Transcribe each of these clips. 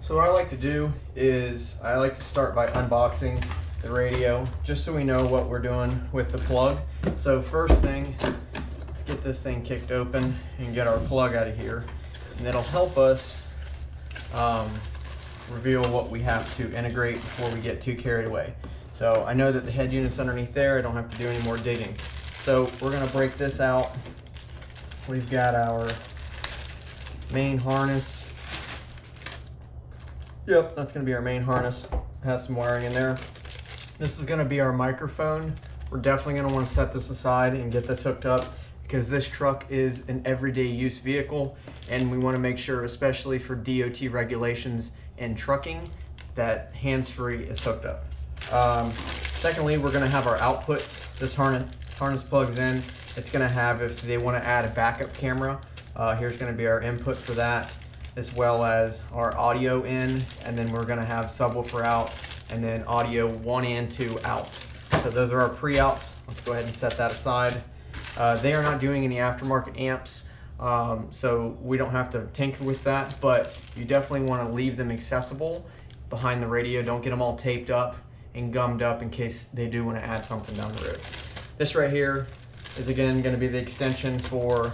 So what I like to do is I like to start by unboxing the radio just so we know what we're doing with the plug. So first thing, let's get this thing kicked open and get our plug out of here, and that'll help us reveal what we have to integrate before we get too carried away. So I know that the head unit's underneath there. I don't have to do any more digging. So we're gonna break this out. We've got our main harness. Yep, that's gonna be our main harness. It has some wiring in there. This is gonna be our microphone. We're definitely gonna wanna set this aside and get this hooked up because this truck is an everyday use vehicle, and we wanna make sure, especially for DOT regulations and trucking, that hands-free is hooked up. Secondly, we're gonna have our outputs. This harness plugs in. It's gonna have, if they wanna add a backup camera, here's gonna be our input for that, as well as our audio in, and then we're gonna have subwoofer out, and then audio 1 and 2 out. So those are our pre-outs. Let's go ahead and set that aside. They are not doing any aftermarket amps, so we don't have to tinker with that, but you definitely want to leave them accessible behind the radio. Don't get them all taped up and gummed up in case they do want to add something down the road. This right here is again going to be the extension for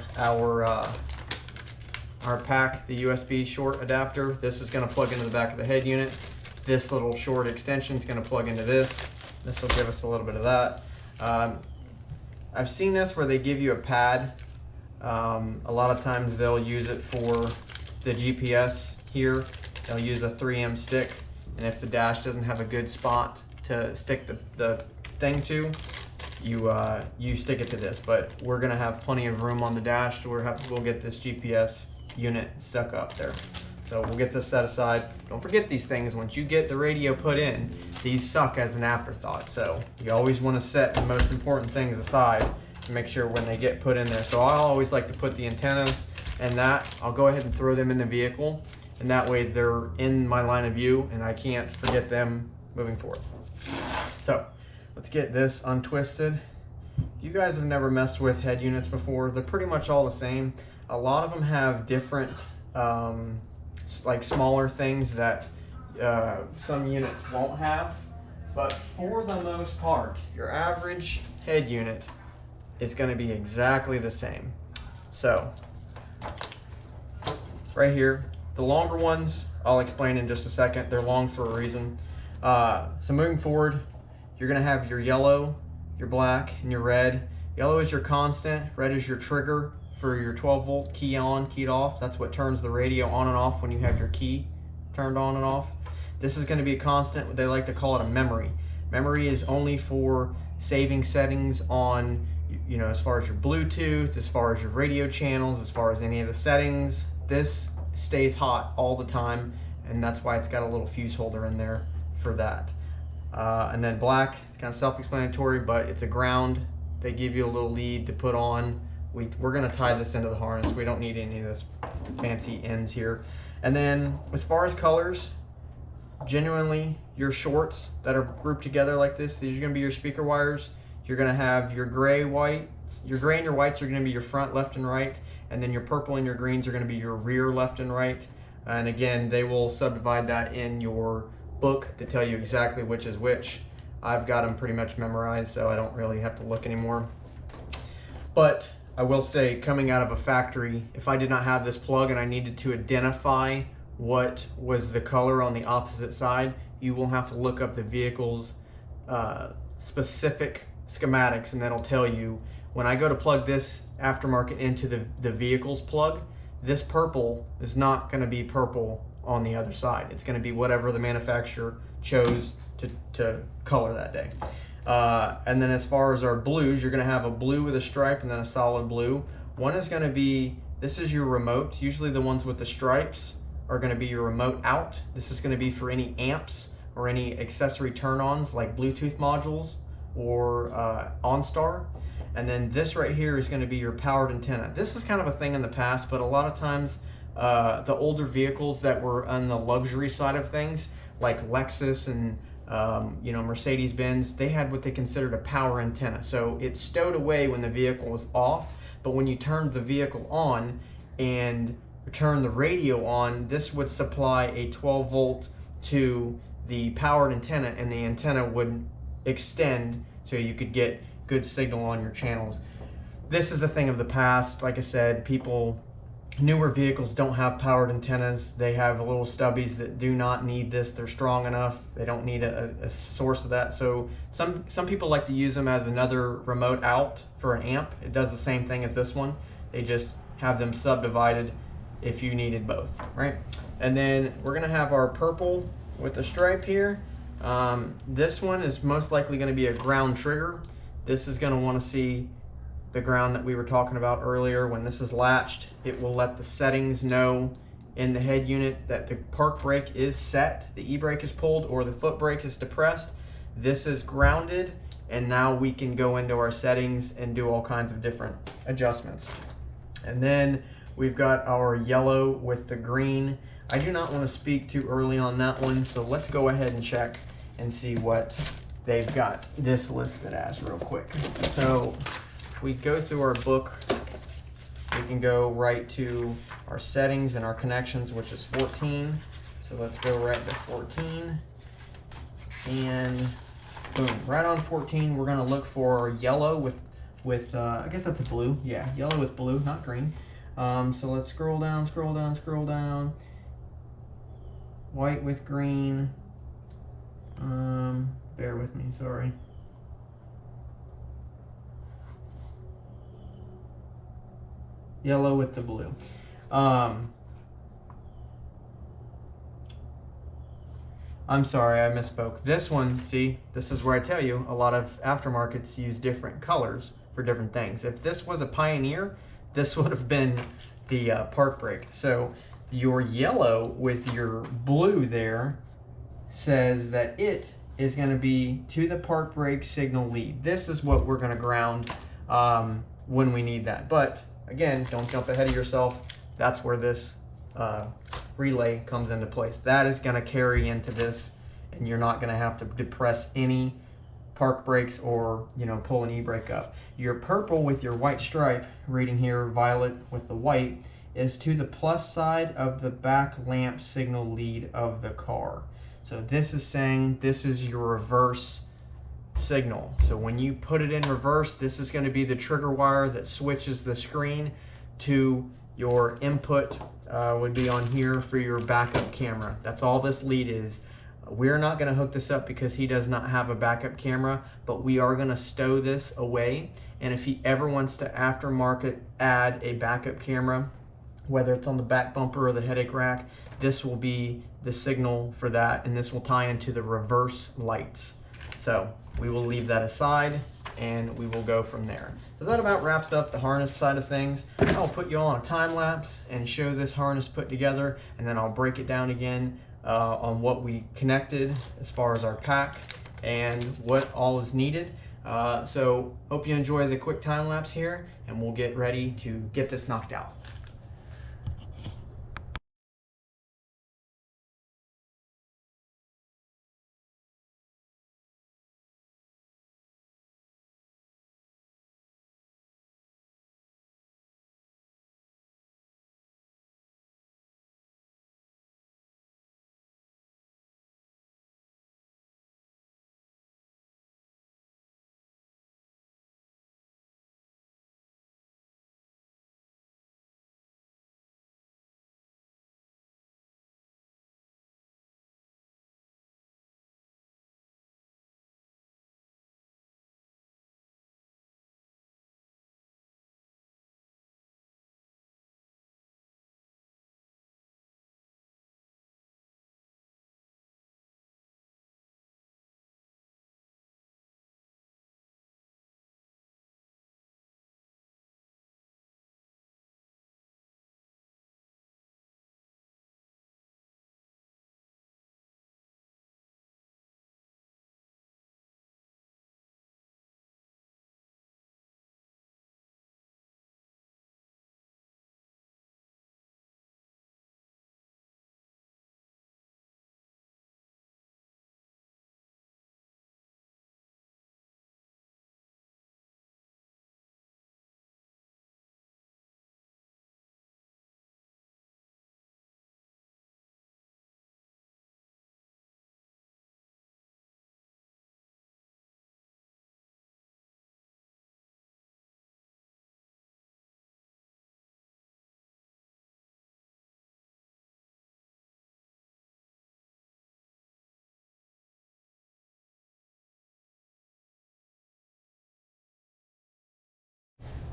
our pack, the USB short adapter. This is going to plug into the back of the head unit. This little short extension is going to plug into this. This will give us a little bit of that. I've seen this where they give you a pad. A lot of times they'll use it for the GPS here. They'll use a 3M stick, and if the dash doesn't have a good spot to stick the thing to, you stick it to this. But we're gonna have plenty of room on the dash to where we'll get this GPS unit stuck up there. So we'll get this set aside. Don't forget these things. Once you get the radio put in, these suck as an afterthought. So you always want to set the most important things aside to make sure when they get put in there. So I always like to put the antennas and that. I'll go ahead and throw them in the vehicle, and that way they're in my line of view and I can't forget them moving forward. So let's get this untwisted. If you guys have never messed with head units before, they're pretty much all the same. A lot of them have different like smaller things that some units won't have, but for the most part, your average head unit is going to be exactly the same. So right here, the longer ones, I'll explain in just a second. They're long for a reason. So moving forward, you're going to have your yellow, your black, and your red. Yellow is your constant, red is your trigger for your 12-volt key on, keyed off. That's what turns the radio on and off when you have your key turned on and off. This is going to be a constant. They like to call it a memory. Memory is only for saving settings on, you know, as far as your Bluetooth, as far as your radio channels, as far as any of the settings. This stays hot all the time, and that's why it's got a little fuse holder in there for that. And then black, it's kind of self-explanatory, but it's a ground. They give you a little lead to put on. We're gonna tie this into the harness. We don't need any of this fancy ends here. And then as far as colors, genuinely your shorts that are grouped together like this, these are gonna be your speaker wires. You're gonna have your gray, white. Your gray and your whites are gonna be your front, left, and right. And then your purple and your greens are gonna be your rear, left, and right. And again, they will subdivide that in your book to tell you exactly which is which. I've got them pretty much memorized, so I don't really have to look anymore. But I will say, coming out of a factory, if I did not have this plug and I needed to identify what was the color on the opposite side, you will have to look up the vehicle's specific schematics, and that'll tell you, when I go to plug this aftermarket into the vehicle's plug, this purple is not going to be purple on the other side. It's going to be whatever the manufacturer chose to color that day. And then as far as our blues, you're going to have a blue with a stripe and then a solid blue. One is going to be, this is your remote. Usually the ones with the stripes are going to be your remote out. This is going to be for any amps or any accessory turn-ons like Bluetooth modules or OnStar. And then this right here is going to be your powered antenna. This is kind of a thing in the past, but a lot of times the older vehicles that were on the luxury side of things, like Lexus and Mercedes-Benz, they had what they considered a power antenna. So it stowed away when the vehicle was off, but when you turned the vehicle on and turn the radio on, this would supply a 12 volt to the powered antenna, and the antenna would extend so you could get good signal on your channels. This is a thing of the past. Like I said, newer vehicles don't have powered antennas. They have little stubbies that do not need this. They're strong enough. They don't need a source of that. So some people like to use them as another remote out for an amp. It does the same thing as this one. They just have them subdivided if you needed both, right? And then we're gonna have our purple with the stripe here. This one is most likely gonna be a ground trigger. This is gonna wanna see the ground that we were talking about earlier. When this is latched, it will let the settings know in the head unit that the park brake is set, the e-brake is pulled, or the foot brake is depressed. This is grounded, and now we can go into our settings and do all kinds of different adjustments. And then we've got our yellow with the green. I do not want to speak too early on that one, so let's go ahead and check and see what they've got this listed as real quick. So we go through our book, we can go right to our settings and our connections, which is 14. So let's go right to 14, and boom, right on 14, we're gonna look for yellow with I guess that's a blue. Yeah, yellow with blue, not green. So let's scroll down, scroll down, scroll down. White with green. Bear with me, sorry. Yellow with the blue. I'm sorry, I misspoke. This one, see, this is where I tell you a lot of aftermarkets use different colors for different things. If this was a Pioneer, this would have been the park brake. So your yellow with your blue there says that it is going to be to the park brake signal lead. This is what we're going to ground when we need that. But again, don't jump ahead of yourself. That's where this relay comes into place. That is going to carry into this, and you're not going to have to depress any park brakes or pull an e-brake up. Your purple with your white stripe, reading here violet with the white, is to the plus side of the back lamp signal lead of the car. So this is saying this is your reverse signal. So when you put it in reverse, this is going to be the trigger wire that switches the screen to your input, would be on here for your backup camera. That's all this lead is. We're not going to hook this up because he does not have a backup camera, but we are going to stow this away. And if he ever wants to aftermarket add a backup camera, whether it's on the back bumper or the headache rack, this will be the signal for that, and this will tie into the reverse lights. So we will leave that aside and we will go from there. So that about wraps up the harness side of things. I'll put you all on a time lapse and show this harness put together, and then I'll break it down again on what we connected as far as our pack and what all is needed. So hope you enjoy the quick time lapse here, and we'll get ready to get this knocked out.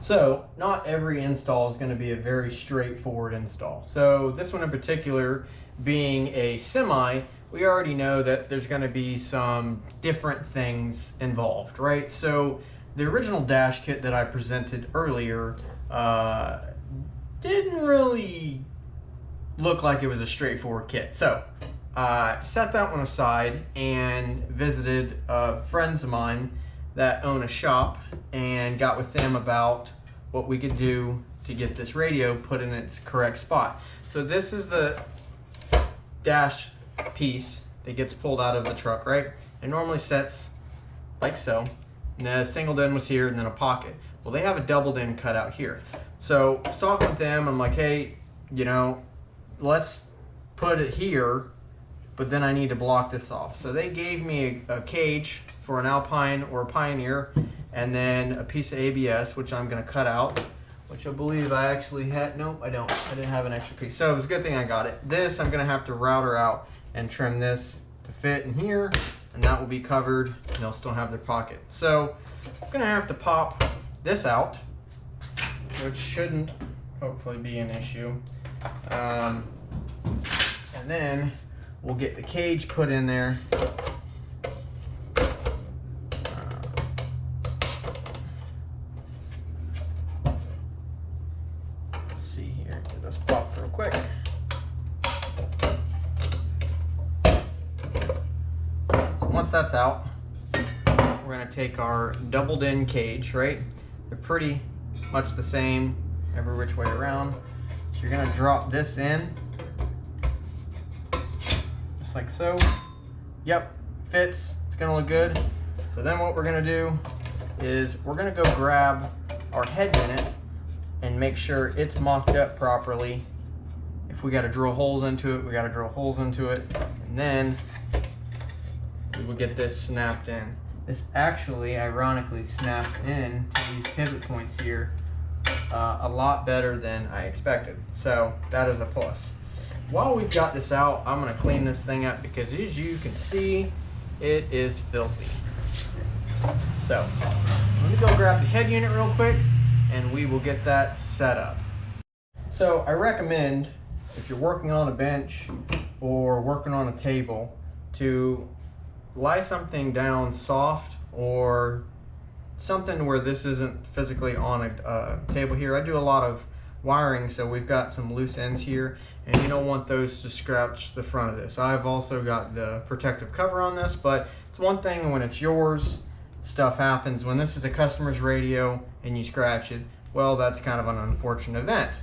So not every install is going to be a very straightforward install. So this one in particular, being a semi, we already know that there's going to be some different things involved, right? So the original dash kit that I presented earlier didn't really look like it was a straightforward kit. So I set that one aside and visited friends of mine that own a shop and got with them about what we could do to get this radio put in its correct spot. So this is the dash piece that gets pulled out of the truck, right? It normally sets like so. And the singled in was here and then a pocket. Well, they have a doubled in cut out here. So I was talking with them, I'm like, hey, you know, let's put it here, but then I need to block this off. So they gave me a cage for an Alpine or a Pioneer, and then a piece of ABS, which I'm gonna cut out, which I believe I actually had. Nope, I don't. I didn't have an extra piece. So it was a good thing I got it. This, I'm gonna have to router out and trim this to fit in here, and that will be covered, and they'll still have their pocket. So I'm gonna have to pop this out, which shouldn't hopefully be an issue. And then we'll get the cage put in there. Let's see here, get this popped real quick. So once that's out, we're gonna take our doubled in cage, right? They're pretty much the same every which way around. So you're gonna drop this in, just like so. Yep, fits, it's gonna look good. So then what we're gonna do is we're gonna go grab our head unit and make sure it's mocked up properly. If we gotta drill holes into it, we gotta drill holes into it. And then we will get this snapped in. This actually, ironically, snaps in to these pivot points here a lot better than I expected. So that is a plus. While we've got this out, I'm gonna clean this thing up because as you can see, it is filthy. So let me go grab the head unit real quick and we will get that set up. So I recommend, if you're working on a bench or working on a table, to lie something down soft or something where this isn't physically on a table here. I do a lot of wiring, so we've got some loose ends here, and you don't want those to scratch the front of this. I've also got the protective cover on this, but it's one thing when it's yours, stuff happens. When this is a customer's radio and you scratch it, well, that's kind of an unfortunate event.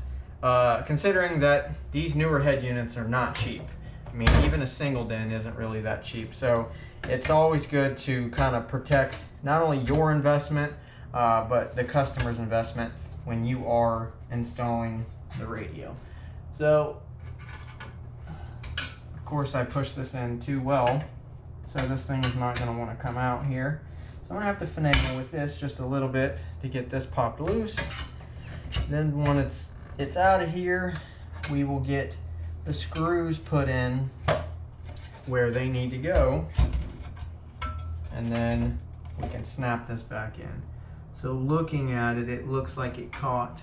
Considering that these newer head units are not cheap. I mean, even a single in isn't really that cheap. So it's always good to kind of protect not only your investment, but the customer's investment when you are installing the radio. So, of course, I pushed this in too well, so this thing is not going to want to come out here. So I'm going to have to finagle with this just a little bit to get this popped loose. Then when it's out of here, we will get the screws put in where they need to go, and then we can snap this back in. So looking at it, it looks like it caught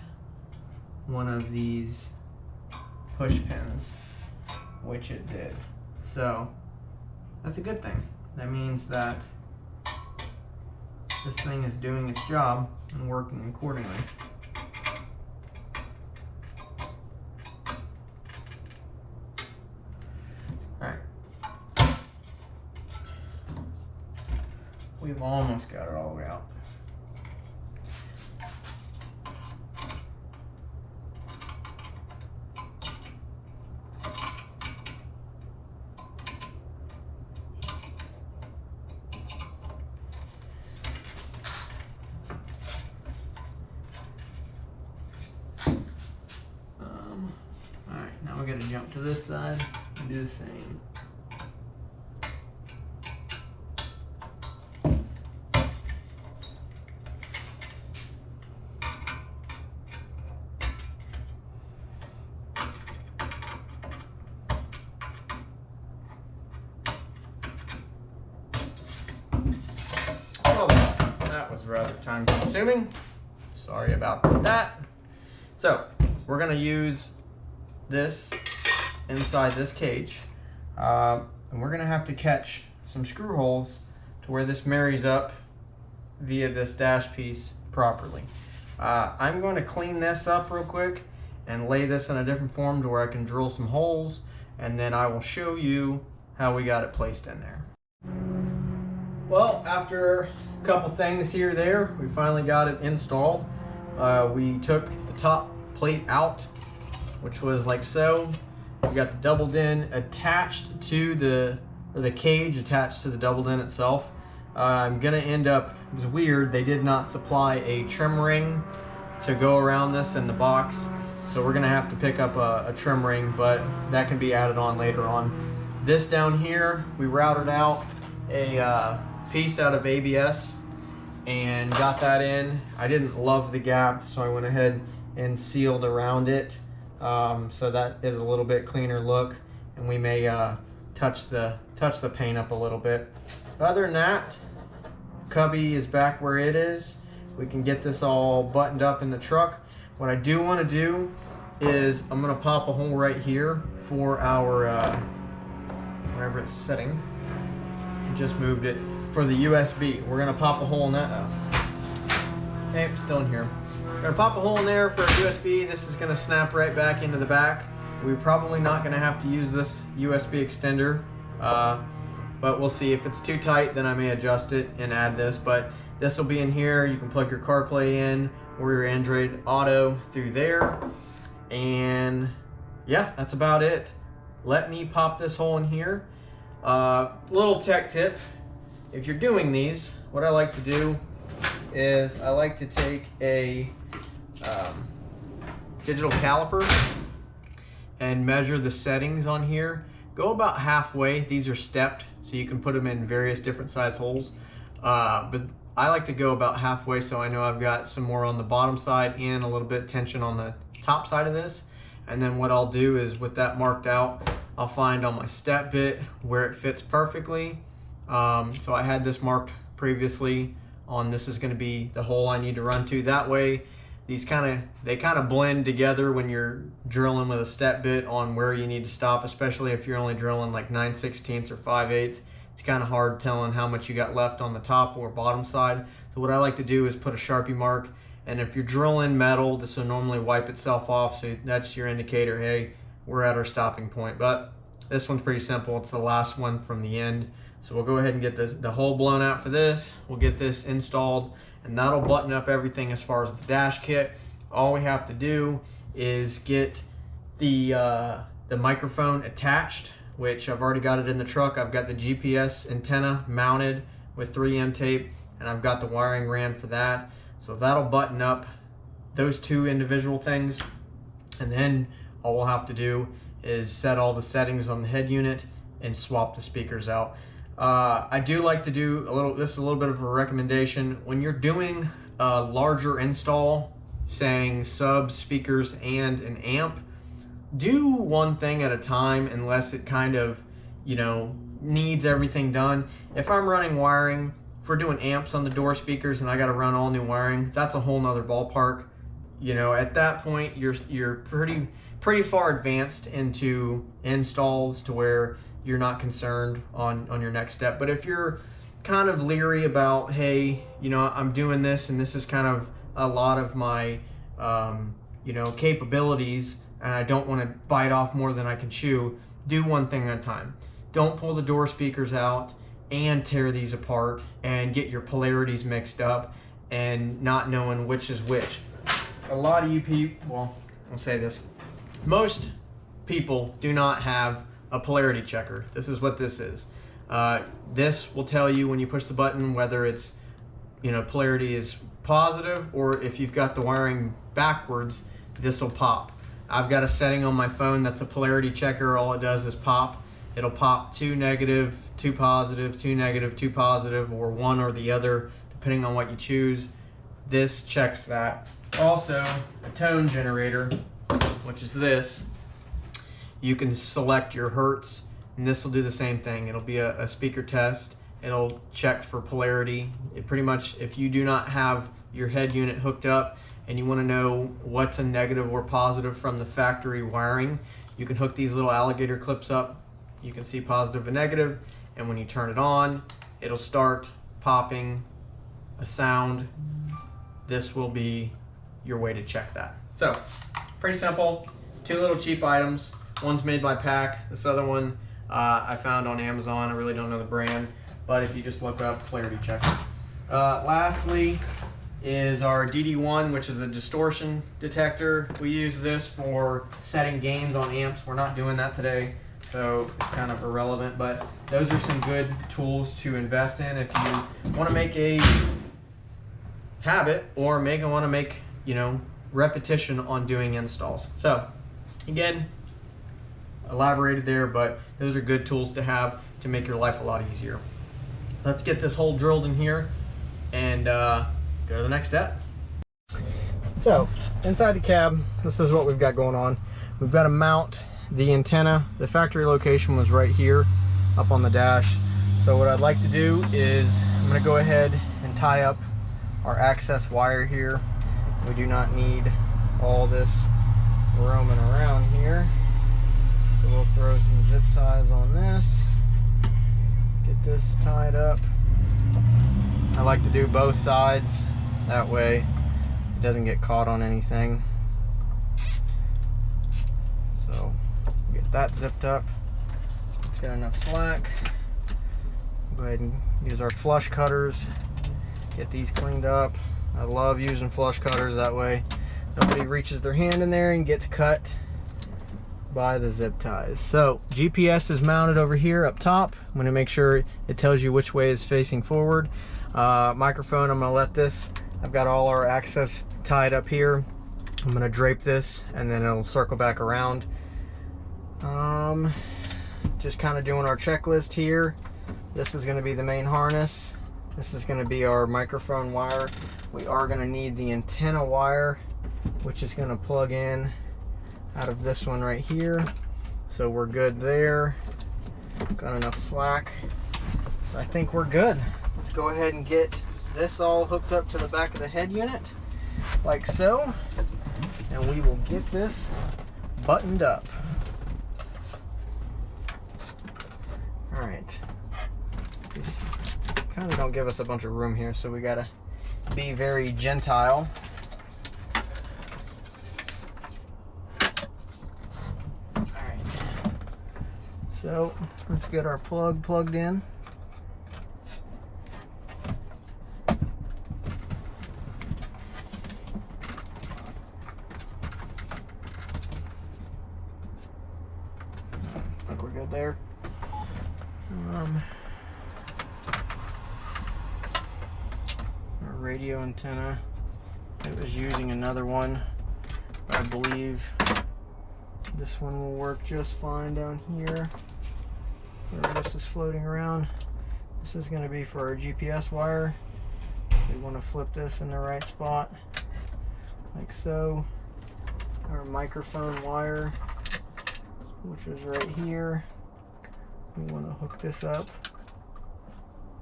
one of these push pins, which it did. So that's a good thing. That means that this thing is doing its job and working accordingly. We've almost got it all the way out. All right, now we're gonna jump to this side and do the same. That was rather time consuming. Sorry about that. So we're gonna use this inside this cage, and we're gonna have to catch some screw holes to where this marries up via this dash piece properly. I'm going to clean this up real quick and lay this in a different form to where I can drill some holes, and then I will show you how we got it placed in there. Well, after a couple things here or there, we finally got it installed. We took the top plate out, which was like so. We got the double din attached to the cage attached to the double din itself. I'm gonna end up, it was weird, they did not supply a trim ring to go around this in the box, so we're gonna have to pick up a trim ring, but that can be added on later on. This down here, we routed out a piece out of ABS and got that in. I didn't love the gap, so I went ahead and sealed around it, so that is a little bit cleaner look, and we may touch the paint up a little bit. Other than that, cubby is back where it is. We can get this all buttoned up in the truck. What I do want to do is I'm going to pop a hole right here for our wherever it's sitting. I just moved it for the USB. We're going to pop a hole in that. Hey, it's still in here. We're going to pop a hole in there for a USB. This is going to snap right back into the back. We're probably not going to have to use this USB extender, but we'll see. If it's too tight, then I may adjust it and add this, but this will be in here. You can plug your CarPlay in or your Android Auto through there, and yeah, that's about it. Let me pop this hole in here. Little tech tip, if you're doing these, what I like to do is I like to take a digital caliper and measure the settings on here. Go about halfway. These are stepped, so you can put them in various different size holes. But I like to go about halfway, so I know I've got some more on the bottom side and a little bit of tension on the top side of this. And then what I'll do is, with that marked out, I'll find on my step bit where it fits perfectly. So I had this marked previously on, this is going to be the hole I need to run to. That way these they kind of blend together when you're drilling with a step bit on where you need to stop, especially if you're only drilling like 9/16 or 5/8. It's kind of hard telling how much you got left on the top or bottom side. So what I like to do is put a Sharpie mark, and if you're drilling metal, this will normally wipe itself off, so that's your indicator, hey, we're at our stopping point. But this one's pretty simple. It's the last one from the end. So we'll go ahead and get the hole blown out for this. We'll get this installed, and that'll button up everything as far as the dash kit. All we have to do is get the microphone attached, which I've already got it in the truck. I've got the GPS antenna mounted with 3M tape, and I've got the wiring ran for that. So that'll button up those two individual things, and then all we'll have to do is set all the settings on the head unit and swap the speakers out. I do like to do this is a little bit of a recommendation. When you're doing a larger install, saying subs, speakers, and an amp, do one thing at a time unless it kind of, needs everything done. If I'm running wiring, if we're doing amps on the door speakers and I got to run all new wiring, that's a whole nother ballpark. At that point, you're pretty far advanced into installs to where you're not concerned on your next step. But if you're kind of leery about, hey, I'm doing this and this is kind of a lot of my, capabilities, and I don't want to bite off more than I can chew, do one thing at a time. Don't pull the door speakers out and tear these apart and get your polarities mixed up and not knowing which is which. A lot of you people, well, I'll say this, most people do not have a polarity checker. This is what this is. This will tell you when you push the button whether it's, polarity is positive, or if you've got the wiring backwards, this will pop. I've got a setting on my phone that's a polarity checker. All it does is pop. It'll pop 2 negative, 2 positive, 2 negative, 2 positive, or one or the other, depending on what you choose. This checks that. Also, a tone generator, which is this. You can select your hertz, and this will do the same thing. It'll be a speaker test. It'll check for polarity. It pretty much, if you do not have your head unit hooked up and you want to know what's a negative or positive from the factory wiring, you can hook these little alligator clips up. You can see positive and negative, and when you turn it on, it'll start popping a sound. This will be your way to check that. So, pretty simple. Two little cheap items. One's made by Pack. This other one I found on Amazon. I really don't know the brand, but if you just look up Clarity Checker. Lastly is our DD1, which is a distortion detector. We use this for setting gains on amps. We're not doing that today, so it's kind of irrelevant, but those are some good tools to invest in if you want to make a habit or want to make, you know, repetition on doing installs. So again, elaborated there, but those are good tools to have to make your life a lot easier. Let's get this hole drilled in here and go to the next step. So inside the cab, this is what we've got going on. We've got to mount the antenna. The factory location was right here up on the dash. So what I'd like to do is I'm going to go ahead and tie up our access wire here. We do not need all this roaming around here. So we'll throw some zip ties on this. Get this tied up. I like to do both sides. That way it doesn't get caught on anything. So get that zipped up. It's got enough slack. Go ahead and use our flush cutters. Get these cleaned up. I love using flush cutters, that way nobody reaches their hand in there and gets cut by the zip ties. So GPS is mounted over here up top. I'm going to make sure it tells you which way is facing forward. Microphone, I'm going to let this, I've got all our access tied up here. I'm going to drape this and then it'll circle back around. Just kind of doing our checklist here. This is going to be the main harness. This is going to be our microphone wire. We are going to need the antenna wire, which is going to plug in out of this one right here. So we're good there. Got enough slack. So I think we're good. Let's go ahead and get this all hooked up to the back of the head unit, like so. And we will get this buttoned up. All right. This kind of don't give us a bunch of room here, so we gotta be very gentile. Alright, so let's get our plug plugged in. I think we're good there. Radio antenna. It was using another one. I believe this one will work just fine down here where this is floating around. This is going to be for our GPS wire. We want to flip this in the right spot, like so. Our microphone wire, which is right here, we want to hook this up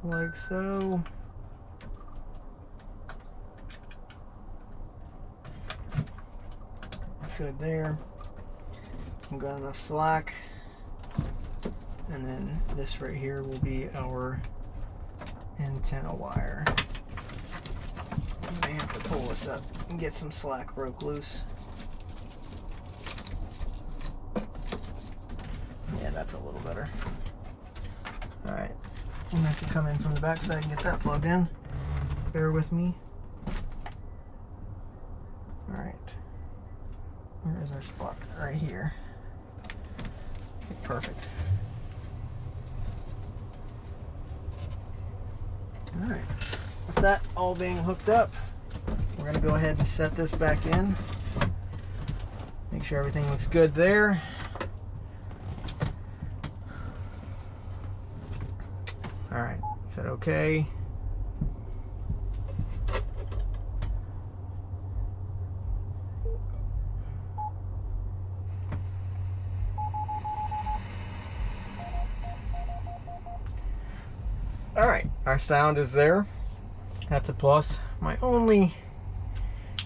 like so. Good there. I've got enough slack, and then this right here will be our antenna wire. I may have to pull this up and get some slack broke loose. Yeah, that's a little better. Alright, I'm gonna have to come in from the back side and get that plugged in. Bear with me. Alright. Where is our spot? Right here. Okay, perfect. Alright, with that all being hooked up, we're going to go ahead and set this back in. Make sure everything looks good there. Alright, set okay. Alright, our sound is there. That's a plus. My only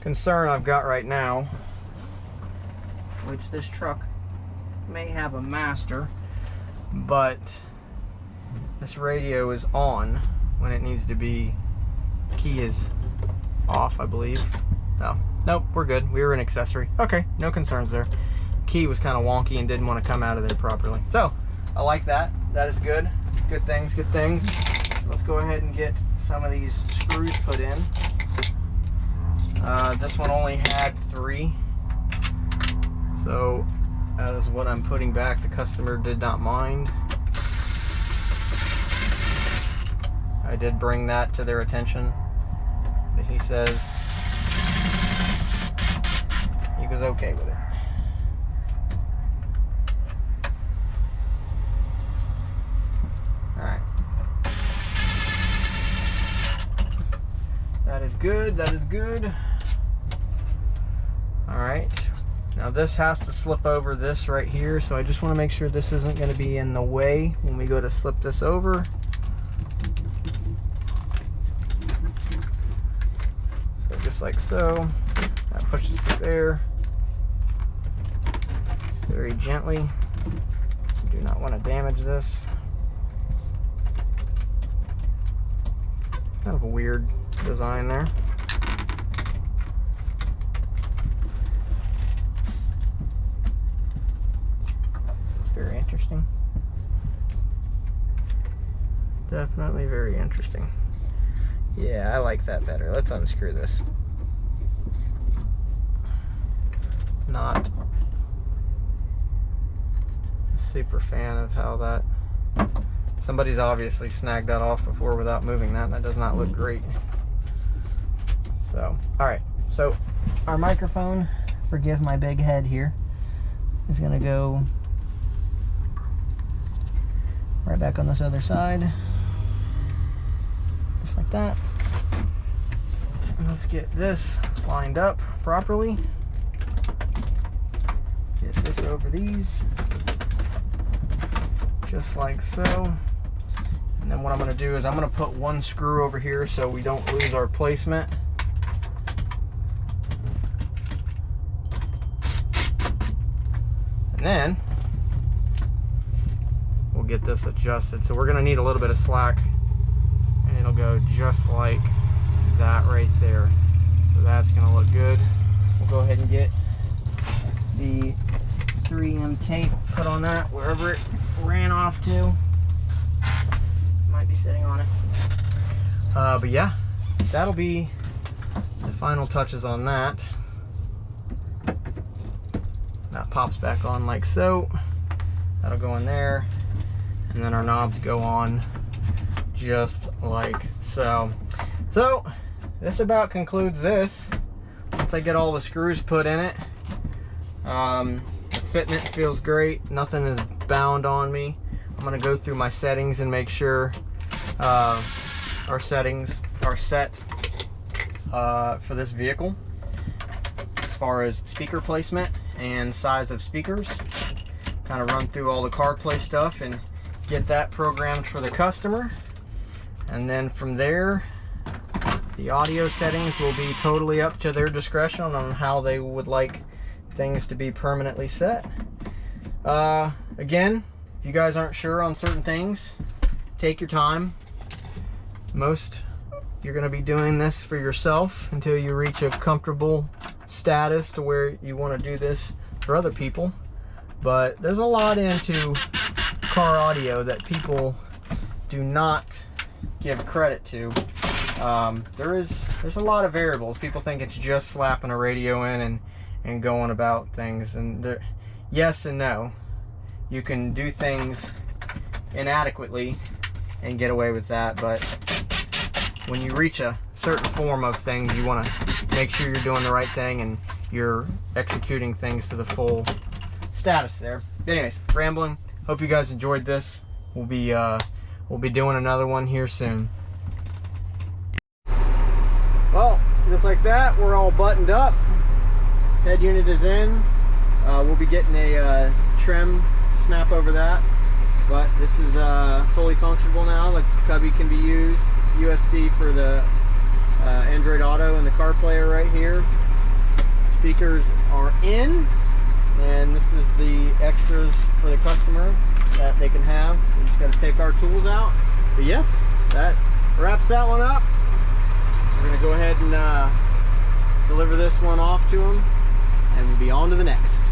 concern I've got right now, which this truck may have a master, but this radio is on when it needs to be. Key is off, I believe. No, nope, we're good. We were an accessory. Okay, no concerns there. Key was kind of wonky and didn't want to come out of there properly. So I like that. That is good. Good things, good things. So let's go ahead and get some of these screws put in. This one only had 3. So that is what I'm putting back. The customer did not mind. I did bring that to their attention, but he says he was okay with it. Alright. That is good, that is good. Alright. Now this has to slip over this right here, so I just want to make sure this isn't going to be in the way when we go to slip this over. So just like so. That pushes it there. Very gently. Do not want to damage this. Kind of a weird design there. Very interesting. Definitely very interesting. Yeah, I like that better. Let's unscrew this. Not a super fan of how that... Somebody's obviously snagged that off before without moving that. That does not look great. So, alright. So, our microphone, forgive my big head here, is going to go right back on this other side. Just like that. And let's get this lined up properly. Get this over these. Just like so. And then what I'm going to do is I'm going to put one screw over here so we don't lose our placement. And then we'll get this adjusted. So we're going to need a little bit of slack, and it'll go just like that right there. So that's going to look good. We'll go ahead and get the 3M tape put on that wherever it ran off to. Might be sitting on it. But yeah, that'll be the final touches on that. That pops back on like so. That'll go in there. And then our knobs go on just like so. So this about concludes this. Once I get all the screws put in it, the fitment feels great. Nothing is bound on me. I'm gonna go through my settings and make sure our settings are set for this vehicle as far as speaker placement and size of speakers. Kind of run through all the CarPlay stuff and get that programmed for the customer. And then from there, the audio settings will be totally up to their discretion on how they would like things to be permanently set. Again, if you guys aren't sure on certain things, take your time. Most, you're going to be doing this for yourself until you reach a comfortable status to where you want to do this for other people. But there's a lot into car audio that people do not give credit to. There's a lot of variables. People think it's just slapping a radio in and going about things, and yes and no. You can do things inadequately and get away with that, but when you reach a certain form of things, you want to make sure you're doing the right thing and you're executing things to the full status there. But anyways, rambling. Hope you guys enjoyed this. We'll be doing another one here soon. Well, just like that, we're all buttoned up. Head unit is in. We'll be getting a trim to snap over that, but this is fully functional now. The cubby can be used. USB for the Android Auto and the CarPlay right here. speakers are in, and this is the extras for the customer that they can have. We just got to take our tools out. But yes, that wraps that one up. We're gonna go ahead and deliver this one off to them, and we'll be on to the next.